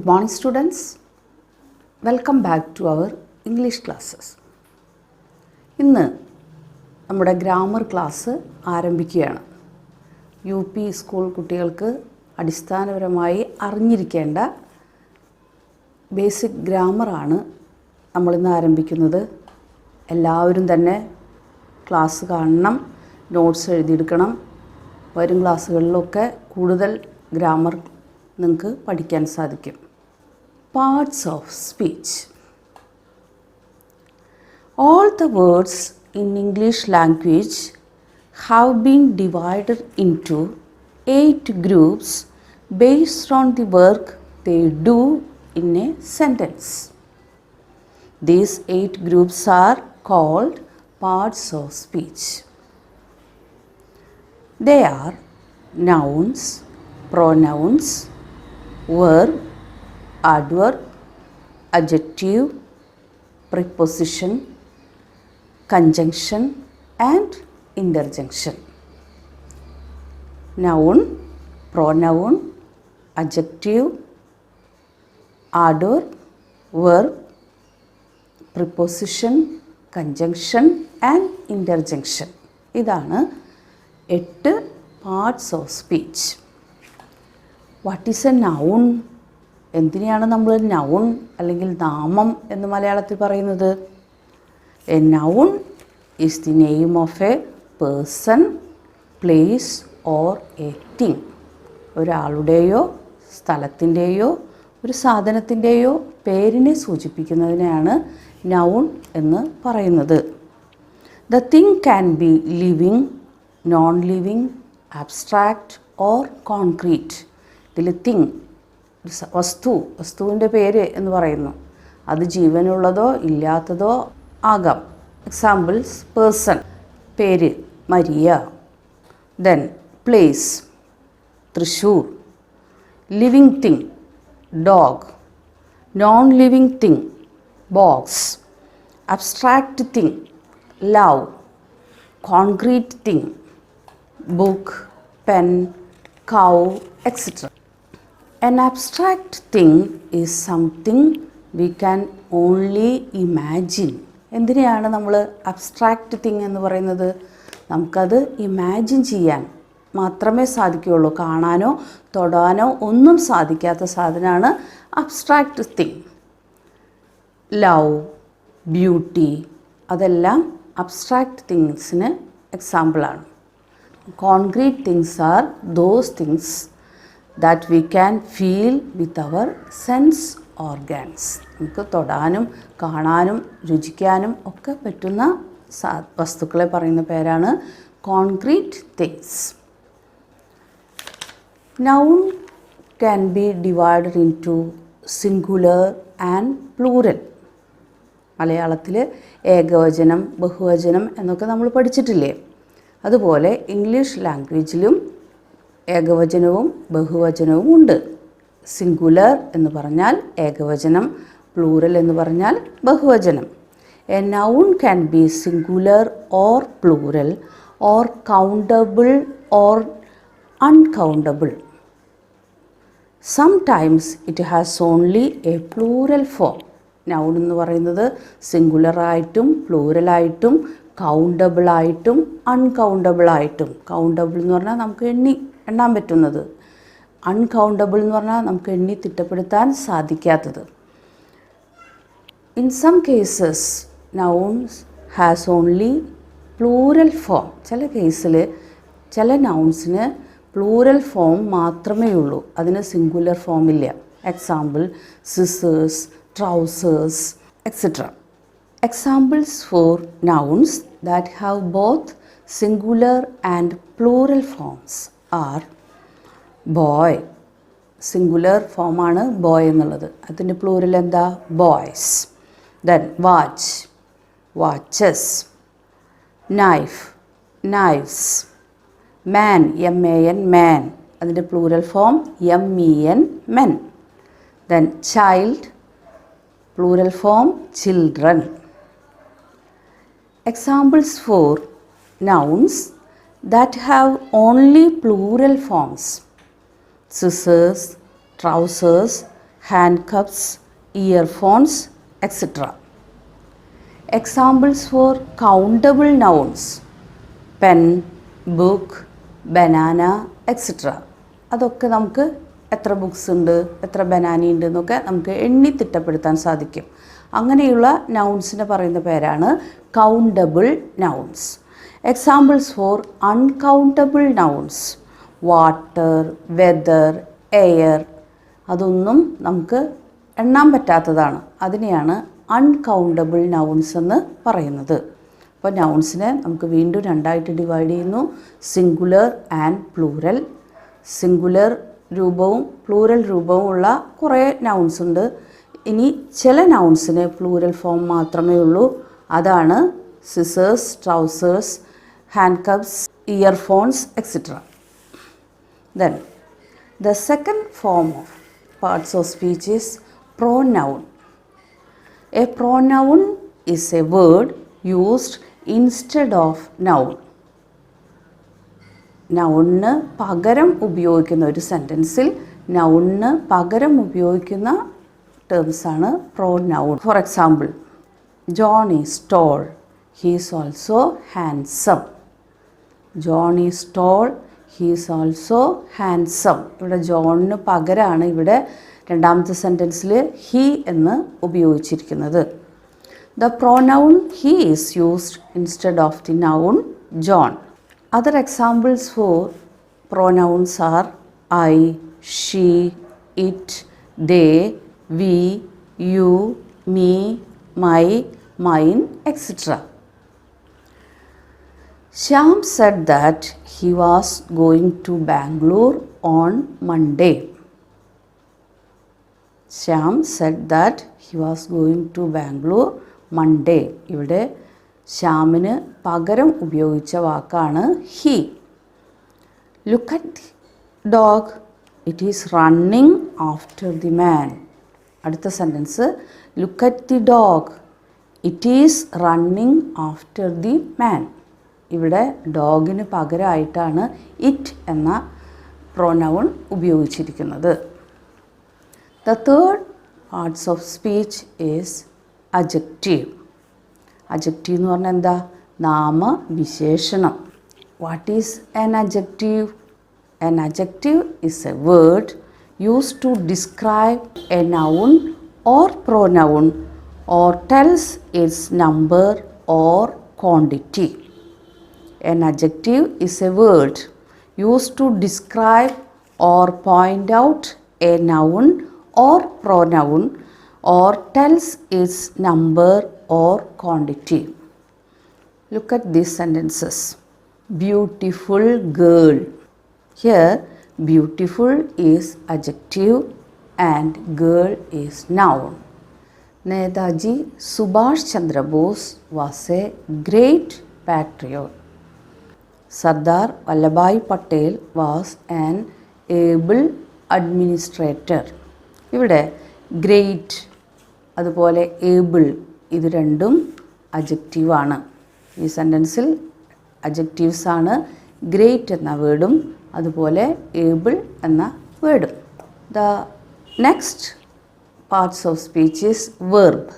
Good morning students. Welcome back to our English classes. ഇന്ന് നമ്മുടെ grammar class ആരംഭിക്കുകയാണ്. UP school കുട്ടികൾക്ക് അടിസ്ഥാനപരമായി അറിഞ്ഞിരിക്കേണ്ട ബേസിക് ഗ്രാമറാണ് നമ്മളിന്ന് ആരംഭിക്കുന്നത്. എല്ലാവരും തന്നെ ക്ലാസ് കാണണം, നോട്ട്സ് എഴുതിയെടുക്കണം. വരും ക്ലാസ്സുകളിലൊക്കെ കൂടുതൽ ഗ്രാമർ നിങ്ങൾക്ക് പഠിക്കാൻ സാധിക്കും. Parts of speech. All the words in English language have been divided into 8 groups based on the work they do in a sentence. These 8 groups are called parts of speech. They are nouns, pronouns, verb, adverb, adjective, preposition, conjunction and interjection. Noun, pronoun, adjective, adverb, verb, preposition, conjunction and interjection. ഇതാണ് 8 parts of speech. What is a noun? എന്തിനെയാണ് നമ്മൾ noun അല്ലെങ്കിൽ നാമം എന്ന് മലയാളത്തിൽ പറയുന്നത്? A noun is the name of a person, place or a thing. ഒരാളുടെയോ സ്ഥലത്തിൻ്റെയോ ഒരു സാധനത്തിൻ്റെയോ പേരിനെ സൂചിപ്പിക്കുന്നതിനെയാണ് നൗൺ എന്ന് പറയുന്നത്. The thing can be living, non living, abstract or concrete. ഇതിൽ തിങ് വസ്തുവിൻ്റെ പേര് എന്ന് പറയുന്നു. അത് ജീവനുള്ളതോ ഇല്ലാത്തതോ ആകാം. എക്സാമ്പിൾസ്: പേഴ്സൺ പേര് Maria, then place Thrissur, living thing dog, non living thing box, abstract thing love, concrete thing book, pen, cow, etc. An abstract thing is something we can only imagine. എന്തിനെയാണ് നമ്മൾ അബ്സ്ട്രാക്റ്റ് തിങ് എന്ന് പറയുന്നത്? നമുക്കത് imagine ചെയ്യാൻ മാത്രമേ സാധിക്കുകയുള്ളൂ. കാണാനോ തൊടാനോ ഒന്നും സാധിക്കാത്ത സാധനമാണ് അബ്സ്ട്രാക്റ്റ് തിങ്. ലവ്, ബ്യൂട്ടി, അതെല്ലാം അബ്സ്ട്രാക്റ്റ് തിങ്സിന് എക്സാമ്പിളാണ്. Concrete things are those things that we can feel with our sense organs. നമുക്ക് തൊടാനും കാണാനും രുചിക്കാനും ഒക്കെ പറ്റുന്ന വസ്തുക്കളെ പറയുന്ന പേരാണ് concrete things. Noun can be divided into singular and plural. മലയാളത്തിൽ ഏകവചനം, ബഹുവചനം എന്നൊക്കെ നമ്മൾ പഠിച്ചിട്ടില്ലേ? അതുപോലെ ഇംഗ്ലീഷ് ലാംഗ്വേജിലും ഏകവചനവും ബഹുവചനവും ഉണ്ട്. സിംഗുലർ എന്ന് പറഞ്ഞാൽ ഏകവചനം, പ്ലൂറൽ എന്ന് പറഞ്ഞാൽ ബഹുവചനം. A noun can be singular or plural or countable or uncountable. Sometimes it has only A plural form. Noun എന്ന് പറയുന്നത് സിംഗുലറായിട്ടും പ്ലൂറലായിട്ടും കൗണ്ടബിളായിട്ടും അൺകൗണ്ടബിളായിട്ടും. കൗണ്ടബിൾ എന്ന് പറഞ്ഞാൽ നമുക്ക് എണ്ണാൻ പറ്റുന്നത്, അൺകൗണ്ടബിൾ എന്ന് പറഞ്ഞാൽ നമുക്ക് എണ്ണി തിട്ടപ്പെടുത്താൻ സാധിക്കാത്തത്. In some cases nouns has only plural form. ചില കേസിൽ ചില നൗൺസിന് പ്ലൂറൽ ഫോം മാത്രമേ ഉള്ളൂ, അതിന് സിംഗുലർ ഫോം ഇല്ല. Example: scissors, trousers etcetera. Examples for nouns that have both singular and plural forms are boy. Singular ഫോമാണ് ബോയ് എന്നുള്ളത്. അതിൻ്റെ പ്ലൂറൽ എന്താ? Boys. Then watch, watches. Knife, knives. Man, MAN, man. അതിൻ്റെ plural form MEN, men. Then child, plural form children. Examples for nouns that have only plural forms: scissors, trousers, handcuffs, earphones, etc. Examples for countable nouns: pen, book, banana, etc. അതൊക്കെ നമുക്ക് എത്ര books ഉണ്ട്, എത്ര banana ഉണ്ട് എന്നൊക്കെ നമുക്ക് എണ്ണി തിട്ടപ്പെടുത്താൻ സാധിക്കും. അങ്ങനെയുള്ള നൗൺസിനെ പറയുന്ന പേരാണ് countable nouns. Examples for uncountable nouns: water, weather, air. അതൊന്നും നമുക്ക് എണ്ണാൻ പറ്റാത്തതാണ്. അതിനെയാണ് അൺകൗണ്ടബിൾ നൗൺസ് എന്ന് പറയുന്നത്. അപ്പോൾ നൗൺസിനെ നമുക്ക് വീണ്ടും രണ്ടായിട്ട് ഡിവൈഡ് ചെയ്യുന്നു: സിംഗുലർ ആൻഡ് പ്ലൂറൽ. സിംഗുലർ രൂപവും പ്ലൂറൽ രൂപവും ഉള്ള കുറേ നൗൺസ് ഉണ്ട്. ഇനി ചില നൗൺസിന് പ്ലൂറൽ ഫോം മാത്രമേ ഉള്ളൂ. അതാണ് scissors, trousers, handcuffs, earphones, etc. Then the second form of parts of speech is pronoun. A pronoun is a word used instead of noun. നൗണിന് പകരം ഉപയോഗിക്കുന്ന ഒരു സെൻറ്റൻസിൽ നൗണിന് പകരം ഉപയോഗിക്കുന്ന ടേംസാണ് pronoun. For example, John is tall, he is also handsome. John is tall, he is also handsome. ഇവിടെ ജോണിന് പകരമാണ് ഇവിടെ രണ്ടാമത്തെ സെൻറ്റൻസിൽ ഹീ എന്ന് ഉപയോഗിച്ചിരിക്കുന്നത്. The pronoun he is used instead of the noun John. Other examples for pronouns are I, she, it, they, we, you, me, my, mine, etc. Shyam said that he was going to Bangalore on Monday. Shyam said that he was going to Bangalore Monday. ഇവിടെ ശ്യാമിന് പകരം ഉപയോഗിച്ച വാക്കാണ് he. Look at the dog, it is running after the man. അടുത്ത sentence, look at the dog, it is running after the man. ഇവിടെ ഡോഗിന് പകരമായിട്ടാണ് it എന്ന pronoun ഉപയോഗിച്ചിരിക്കുന്നത്. The third parts of speech is adjective. Adjective എന്ന് പറഞ്ഞാൽ എന്താ? നാമവിശേഷണം. What is an adjective? An adjective is a word used to describe a noun or pronoun or tells its number or quantity. An adjective is a word used to describe or point out a noun or pronoun or tells its number or quantity. Look at these sentences. Beautiful girl. Here beautiful is adjective and girl is noun. Netaji Subhash Chandra Bose was a great patriot. Sardar Vallabhbhai Patel was an able administrator. ഇവിടെ great അതുപോലെ able ഇത് രണ്ടും അഡ്ജക്റ്റീവാണ്. ഈ സെൻറ്റൻസിൽ അഡ്ജക്റ്റീവ്സാണ് great എന്ന വേർഡും അതുപോലെ able എന്ന വേർഡും. The next parts of speech is verb,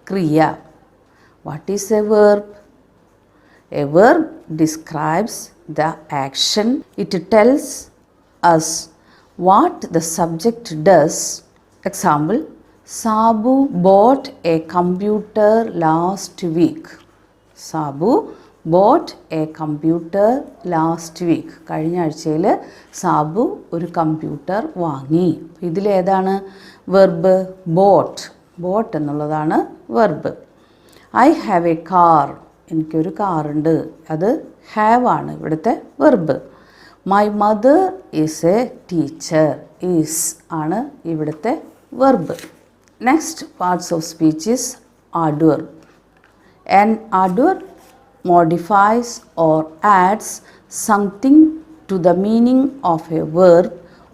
ക്രിയ. What is a verb? A verb describes the action. It tells us what the subject does. Example, Sabu bought a computer last week. Sabu bought a computer last week. കഴിഞ്ഞ ആഴ്ചയിൽ സാബു ഒരു computer വാങ്ങി. ഇതിലേതാണ് verb? Boat. Boat എന്നുള്ളതാണ് verb. I have A car. എനിക്കൊരു കാറുണ്ട്. അത് have ആണ് ഇവിടുത്തെ verb. My mother is A teacher. Is ആണ് ഇവിടുത്തെ verb. Next parts of speech is adverb. An adverb modifies or adds something to the meaning of a verb,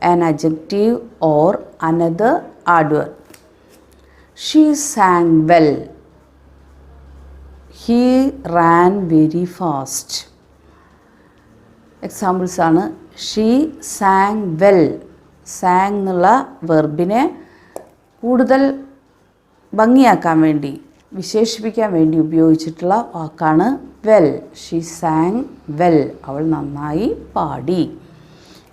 an adjective or another adverb. She sang well. He ran very fast. Examples ആണ് she San well. San എന്നുള്ള വെർബിനെ കൂടുതൽ ഭംഗിയാക്കാൻ വേണ്ടി വിശേഷിപ്പിക്കാൻ വേണ്ടി ഉപയോഗിച്ചിട്ടുള്ള വാക്കാണ് well. She San well. അവൾ നന്നായി പാടി.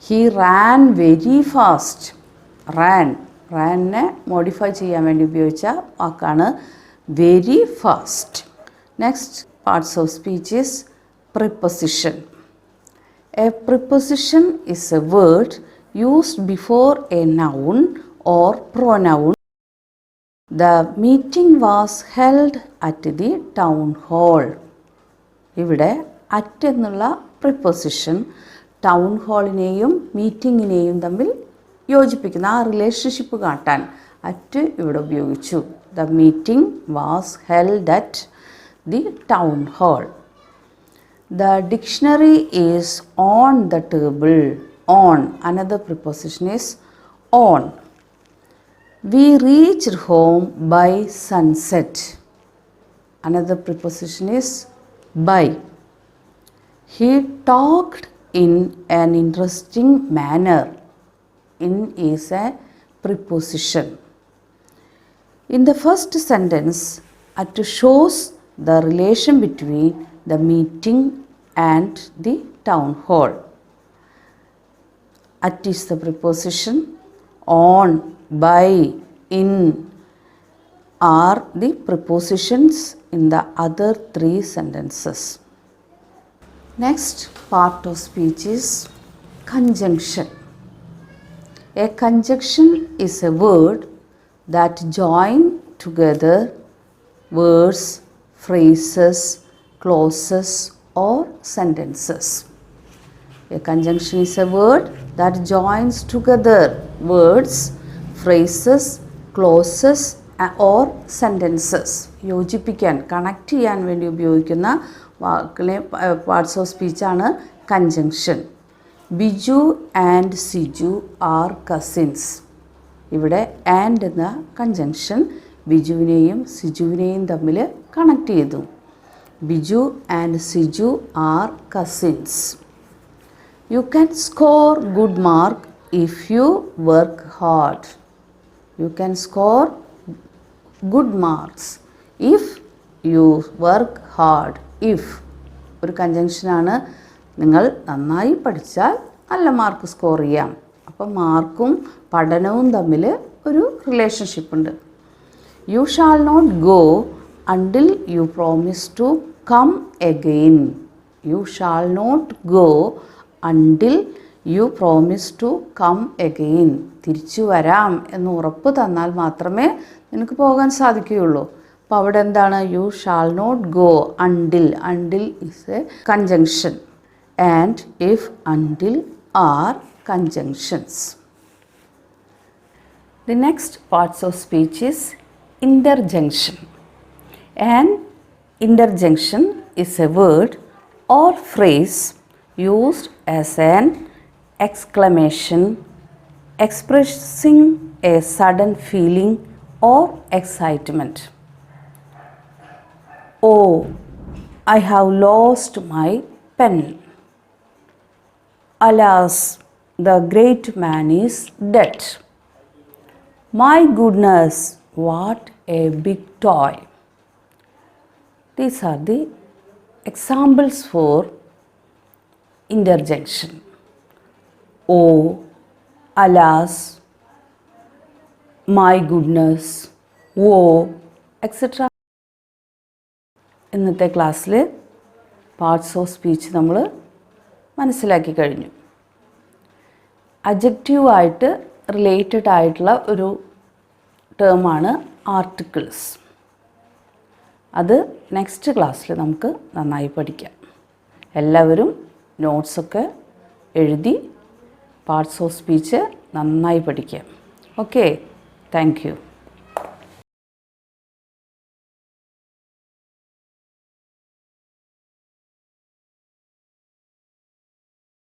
He ran very fast. റാനിനെ മോഡിഫൈ ചെയ്യാൻ വേണ്ടി ഉപയോഗിച്ച വാക്കാണ് very fast. Next parts of speech is preposition. A preposition is a word used before a noun or pronoun. The meeting was held at the town hall. ഇവിടെ at എന്നുള്ള preposition town ഹാളിനെയും മീറ്റിങ്ങിനെയും തമ്മിൽ യോജിപ്പിക്കുന്ന ആ relationship കാട്ടാൻ at ഇവിടെ ഉപയോഗിച്ചു. The meeting was held at the town hall. The dictionary is on the table. On. Another preposition is on. We reached home by sunset. Another preposition is by. He talked in an interesting manner. In is a preposition. In the first sentence, at shows the relation between the meeting and the town hall. At is the preposition. On, by, in are the prepositions in the other three sentences. Next part of speech is conjunction. A conjunction is a word that join together words, phrases, clauses or sentences. A conjunction is a word that joins together words, phrases, clauses or sentences. യോജിപ്പിക്കാൻ connect ചെയ്യാൻ വേണ്ടി ഉപയോഗിക്കുന്ന വാക്കിലെ parts of സ്പീച്ചാണ് conjunction. Biju and Siju are cousins. ഇവിടെ and എന്ന conjunction ബിജുവിനെയും സിജുവിനെയും തമ്മിൽ കണക്ട് ചെയ്തു. Biju and Siju are cousins. You can score good mark if you work hard. You can score good marks if you work hard. If ഒരു കൺജങ്ഷനാണ്. നിങ്ങൾ നന്നായി പഠിച്ചാൽ നല്ല മാർക്ക് സ്കോർ ചെയ്യാം. അപ്പം മാർക്കും പഠനവും തമ്മിൽ ഒരു റിലേഷൻഷിപ്പ് ഉണ്ട്. You shall not go until you promise to come again. You shall not go until you promise to come again. തിരിച്ചു വരാം എന്ന് ഉറപ്പ് തന്നാൽ മാത്രമേ നിനക്ക് പോകാൻ സാധിക്കുകയുള്ളൂ. അപ്പോൾ അവിടെ എന്താണ്? You shall not go. Until. Until is a conjunction and if until are conjunctions. The next parts of speech is interjunction. An interjunction is a word or phrase used as an exclamation expressing a sudden feeling or excitement. Oh, I have lost my pen. Alas, the great man is dead. My goodness, what a big toy. These are the examples for interjection. Oh, alas, my goodness, woe, etc. ഇന്നത്തെ ക്ലാസ്സിൽ parts of speech നമ്മൾ മനസ്സിലാക്കി കഴിഞ്ഞു. അഡ്ജക്റ്റീവായിട്ട് related ആയിട്ടുള്ള ഒരു ടേമാണ് articles. അത് next ക്ലാസ്സിൽ നമുക്ക് നന്നായി പഠിക്കാം. എല്ലാവരും നോട്ട്സൊക്കെ എഴുതി പാർട്സ് ഓഫ് സ്പീച്ച് നന്നായി പഠിക്കാം. Okay, thank you.